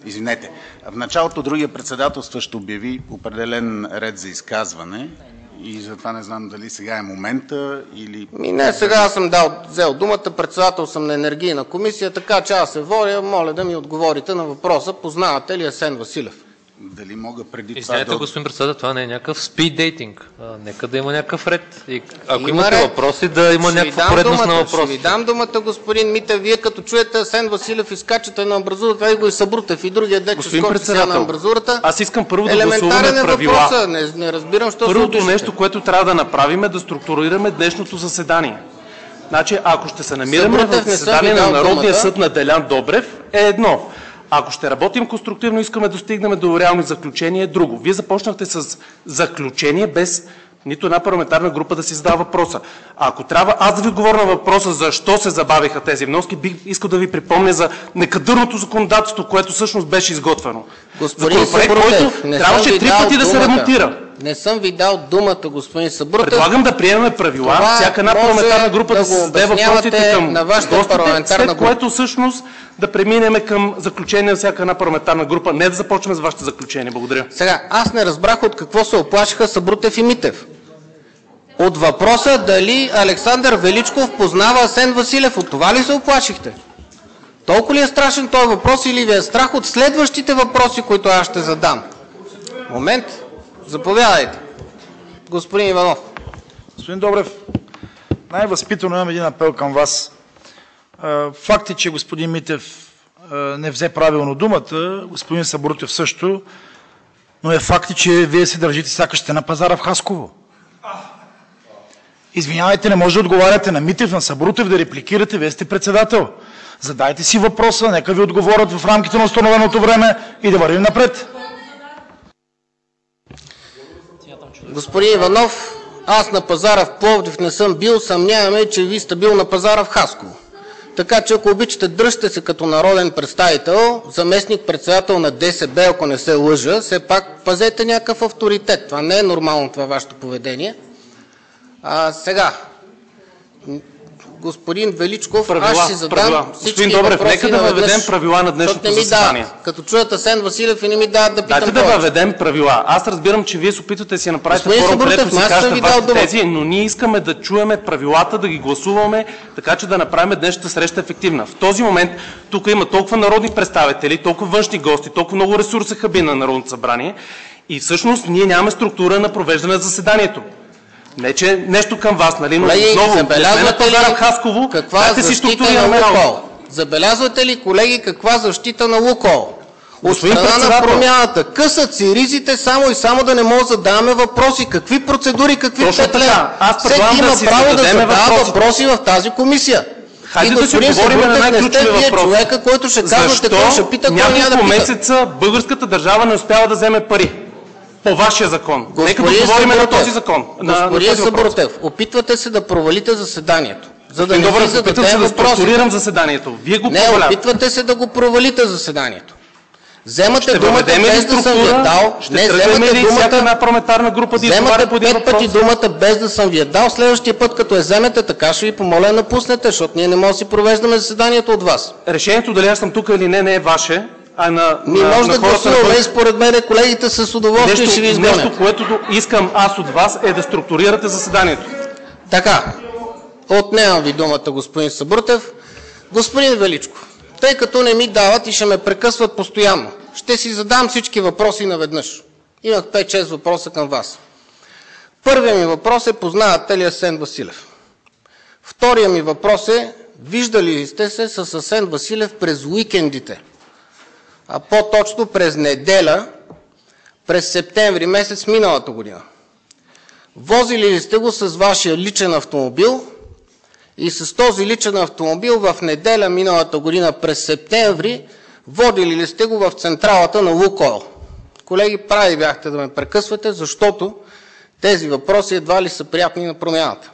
Извинете. В началото другия председателстващ обяви определен ред за изказване и затова не знам дали сега е момента или... Не, сега аз съм взел думата, председател съм на енергийна комисия, така че аз се водя, моля да ми отговорите на въпроса, познавате ли Асен Василев? Дали мога преди това Извинете, господин председател, това не е някакъв спид дейтинг. Нека да има някакъв ред. И ако имате въпроси, да има някаква поредност на въпроси. Ще ви дам думата, господин Митев. Вие като чуете Асен Василев изкачате на амбразурата, го и Събрутев и другия дече скочи сега на амбразурата. Аз искам първо да гласуваме правила. Въпроса. Не разбирам, що Първото нещо, което трябва да направим, е да структурираме днешното заседание. Значи, ако ще се намираме в заседание на Народния съд на Делян Добрев, е едно. Ако ще работим конструктивно, искаме да стигнем до реални заключения, е друго. Вие започнахте с заключение без нито една парламентарна група да си задава въпроса. Ако трябва аз да ви говоря на въпроса защо се забавиха тези вноски, бих искал да ви припомня за некадърното законодателство, което всъщност беше изготвено. Господин Събрутев, трябваше 3 пъти да се ремонтира. Не съм ви дал думата, господин Събрутев. Предлагам да приемем правила, всяка една парламентарна група да се зададе въпросите към гостите, след което всъщност да преминем към заключение на всяка една парламентарна група. Не да започнем с вашите заключения. Благодаря. Сега, аз не разбрах от какво се оплашиха Събрутев и Митев. От въпроса дали Александър Величков познава Асен Василев. От това ли се оплашихте? Толкова ли е страшен този въпрос или ви е страх от следващите въпроси, които аз ще задам? Момент. Заповядайте. Господин Иванов. Господин Добрев, най-възпитано имам един апел към вас. Факт е, че господин Митев не взе правилно думата, господин Събрутев също, но е факт, че вие се държите сякаш сте на пазара в Хасково. Извинявайте, не може да отговаряте на Митев, на Събрутев, да репликирате, вие сте председател. Задайте си въпроса, нека ви отговорят в рамките на установеното време и да вървим напред. Господин Иванов, аз на пазара в Пловдив не съм бил, съмняваме, че ви сте бил на пазара в Хасково. Така че, ако обичате, дръжте се като народен представител, заместник-председател на ДСБ, ако не се лъжа, все пак пазете някакъв авторитет. Това не е нормално, това вашето поведение. Сега, господин Величков, аз ще задам всички въпроси. Нека да въведем правила на днешното заседание. Като чуят Асен Василев и не ми дават да питам. Дайте да въведем правила. Аз разбирам, че вие се опитвате да си направите форум, където си кажете вашите тези, но ние искаме да чуеме правилата, да ги гласуваме, така че да направим днешната среща ефективна. В този момент тук има толкова народни представители, толкова външни гости, толкова много ресурси хаби на Народното събрание и всъщност ние нямаме структура на провеждане на заседанието. Не, че нещо към вас, нали, но отново, забелязвате ли Хасково, каква защита на Лукойл? Забелязвате ли, колеги, каква защита на Лукойл? От страна на Промяната. Късат си ризите само и само да не може да задаваме въпроси. Какви процедури, какви петлея? Всеки има право да задава въпроси в тази комисия. Хайде да си отговорим на най-ключови въпроси. Човека, който ще казвате, кой ще пита, кой няма да пита. Няколко месеца българската държава не успява да вземе пари. По вашия закон. Нека да говорим на този закон. Господин Събрутев, опитвате се да провалите заседанието. За да не ви зададем да структурирам заседанието. Вие го провалявате. Не, опитвате се да го провалите заседанието. Вземате думата без да съм ви я дал. Не, вземате думата на парламентарна група да изговаря по един въпрос. 5 пъти думата без да съм ви я дал. Следващия път, като я вземете, така ще ви помоля да напуснете, защото ние не можем да си провеждаме заседанието от вас. Решението дали аз съм тук или не е ваше. Може да гласуваме и според мен колегите с удоволствие ще ви изгонят. Нещо, което искам аз от вас е да структурирате заседанието. Така, отнемам ви думата, господин Събрутев. Господин Величков, тъй като не ми дават и ще ме прекъсват постоянно, ще си задам всички въпроси наведнъж. Имах 5-6 въпроса към вас. Първият ми въпрос е: познавате ли Асен Василев? Вторият ми въпрос е: виждали ли сте се с Асен Василев през уикендите? А по-точно през неделя, през септември месец миналата година. Возили ли сте го с вашия личен автомобил и с този личен автомобил в неделя миналата година през септември водили ли сте го в централата на Лукойл? Колеги, прави бяхте да ме прекъсвате, защото тези въпроси едва ли са приятни на Промяната.